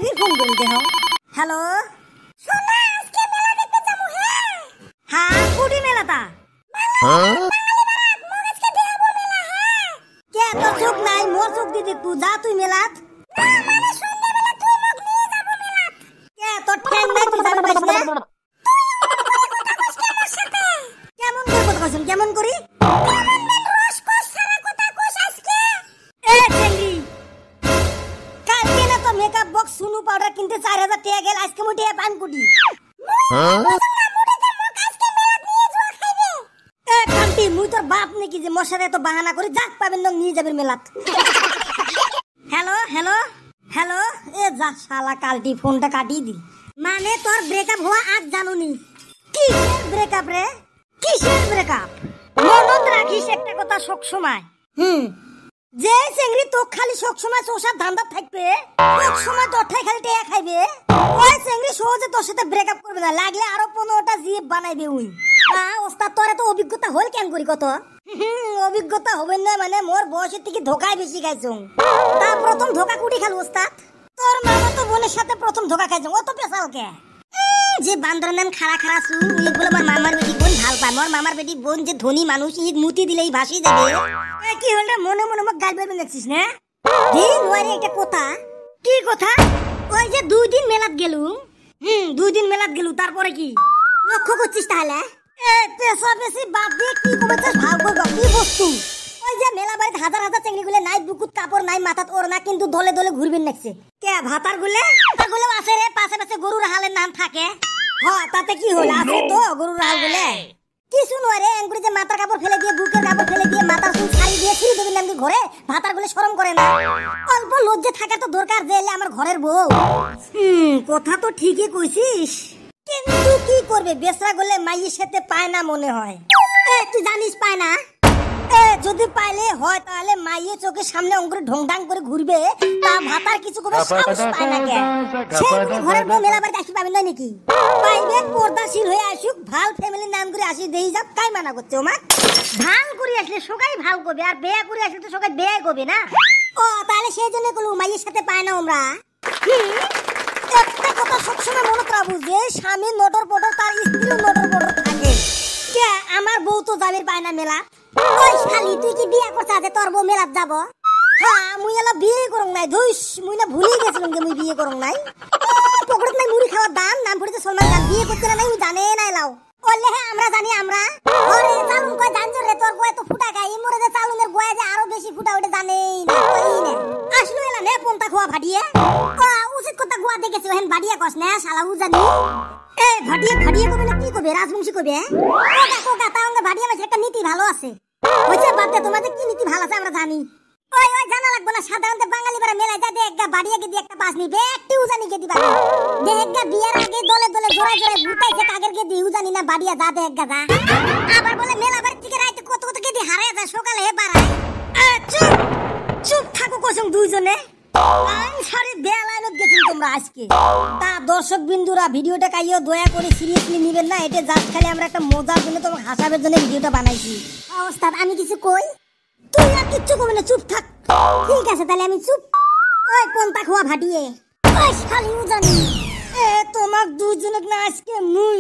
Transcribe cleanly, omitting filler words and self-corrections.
ফির ফোন করে দেখো। হ্যালো সোনা, আজকে মেলা দেখতে যাবো। হ্যাঁ কুড়ি মেলাটা কে তো চোখ নাই, মোর চোখ দিয়ে দেখবো। যা তুই মেলাত কে তোর ঠ্যাং নাই, তুই যাবি পাইস না। কেমন করে কথা কইছেন, কেমন করি মেকআপ বক্স সুনু পাউডার কিনতে 4000 টাকা গেল, আজকে মুই টাকা পান কোটি। কান্তি মুই তোর বাপ নাকি যে মোর সাথে এত বাহানা করে যাক পাবেন না নিয়ে যাবেন মেলাত। হ্যালো হ্যালো হ্যালো, এ যা শালা কালটি ফোনটা কাটিয়ে দি। মানে তোর ব্রেকআপ হওয়া আজ জানুনি। কিসের ব্রেকআপ রে, কিসের ব্রেকআপ? মনত রাখিস একটা কথা সব সময়। যে চেংড়ি তোক খালি সব সময় চোষার ধান্দা থাকবে, সব সময় তোরটাই খালি টেয়া খাইবে, ওই চেংড়ি সহজে তোর সাথে ব্রেকআপ করবে না। লাগলে আরো 15টা জিপ বানাইবে উই। ওস্তাদ তোর এত অভিজ্ঞতা হল কেন করি কত? অভিজ্ঞতা হবে না মানে মোর বয়সের থেকে ধোকায় বেশি খাইছো। তা প্রথম ধোকা কুটি খাল ওস্তাদ? তোর মামা তো বোনের সাথে প্রথম ধোকা খাইছো, অত পেশাল কে? যে বান্দরের নাম খাড়া খাড়া চুল, উই বলে আমার মামার বেটি বোন ভাল পায়। মোর মামার বেটি বোন যে ধনী মানুষ, ইক মুতি দিলেই ভাসি যাবে। কি হল রে, মনে মনে মোক গাল বেবে দেখছিস না? দিন ওয়ারে একটা কথা। কি কথা? ওই যে 2 দিন মেলাত গেলুম। 2 দিন মেলাত গেলু, তারপরে কি লক্ষ্য করছিস তাহলে? পেশা বেশি বাদ দিয়ে কি কমেছে ভাব করব। কি বস্তু? ওই যে মেলা বাড়িতে হাজার হাজার চেংড়ি গুলে নাই, বুকুত কাপড় নাই, মাথাত ওড়না, কিন্তু দলে দলে ঘুরবেন নাকছে। কে ভাতার গুলে গুলো আছে রে, পাশে পাশে গরুর হালের নাম থাকে। হয় তাতে কি হল, আছে তো গরুর হাল গুলে। কিছু নয় রে, এঙ্গুরি যে মাথার কাপড় ফেলে দিয়ে, বুকের কাপড় ফেলে দিয়ে, মাথার চুল ছাড়ি দিয়ে ছিঁড়ে দেবেন নাকি ঘরে? ভাতার গুলে শরম করে না? অল্প লজ্জা থাকা তো দরকার, যে এলে আমার ঘরের বউ। কথা তো ঠিকই কইছিস, কিন্তু কি করবে, বেসরা গলে মাইয়ের সাথে পায় না মনে হয়। তুই জানিস পায় না? যদি পাইলে হয় তাহলে মাইয়ে চোখের সামনে অঙ্কুরে ঢংঢাং করে ঘুরবে, তা ভাতার কিছু করে সাহস পায় না কে? সেই ঘরের বউ মেলা বাড়িতে আসি পাবেন না নাকি? পাইবে পর্দাশীল হয়ে আসুক, ভাল ফ্যামিলির নাম করে আসি দেই যাক, কাই মানা করছে ওমা? ভাল করে আসলে সবাই ভাল করবে, আর বেয়া করে আসলে তো সবাই বেয়াই করবে না। ও তাহলে সেই জন্য কলু মাইয়ের সাথে পায় না আমরা। একটা কথা সবসময় মনে রাখবো, যে স্বামী নটর পটর তার স্ত্রীও নটর পটর থাকে। কে আমার বউ তো যাবে পায় না মেলা। ওই শালি তুই কি বিয়ে করছিস যে তোর বউ মেলাত যাব? হ্যাঁ মুই এলা বিয়ে করং নাই, ধুস মুই না ভুলে গেছিলাম যে মুই বিয়ে করং নাই। পকেটত নাই মুড়ি খাওয়ার দাম, নাম পড়েছে সলমান খান, বিয়ে করতে না নাই মুই জানে নাই লাও। ওলে হ্যাঁ আমরা জানি, আমরা ওরে চালুন কয় জানজো রে, তোর গোয়ে তো ফুটা খাই, মোরে যে চালুনের গোয়ে যে আরো বেশি ফুটা ওটা জানেই না, কই না আসলো এলা নে পন্তা খোয়া ভাটিয়ে। উচিত কথা গোয়া দেখেছি, হেন ভাটিয়া কস না শালা উজানি। ভাটিয়ে ভাটিয়ে কবে না কি কবে, রাজবংশী কবে? কোকা কোকা তাওঙ্গে ভাটিয়া মাঝে একটা নীতি ভালো আছে। হইছে বাদ দে, তোমাদের কি নীতি ভালো আছে আমরা জানি। ওই ওই জানা লাগবে না, সাধারণত বাঙালি পাড়া মেলায় যা একটা বাড়িয়ে গিয়ে একটা পাস নিবে, একটি উজানি কে দিবা। দেখা বিয়ার আগে দলে দলে জোড়ায় জোড়ায় ভুটাইছে কাগের কে দি উজানি না বাড়িয়া যা দেখা যা। আবার বলে মেলা বাড়ি থেকে রাইতে কত কত কে দি হারায় যায়, সকালে হে বাড়ায়। চুপ চুপ থাকো কসম দুইজনে। সারি বেলাইনত গেছেন তোমরা আজকে। তা দর্শক বিন্দুরা, ভিডিওটা কাইও দয়া করে সিরিয়াসলি নেবেন না, এটা জাস্ট খালি আমরা একটা মজার জন্য তোমাকে হাসাবার জন্য ভিডিওটা বানাইছি। ওস্তাদ আমি কিছু কই? তুই আর কিচ্ছু কবি না, চুপ থাক। ঠিক আছে তাহলে আমি চুপ। ওই পন্তা খোয়া ভাটিয়ে, ওই শালি উজানি, তোমাক দুজনক না আজকে মুই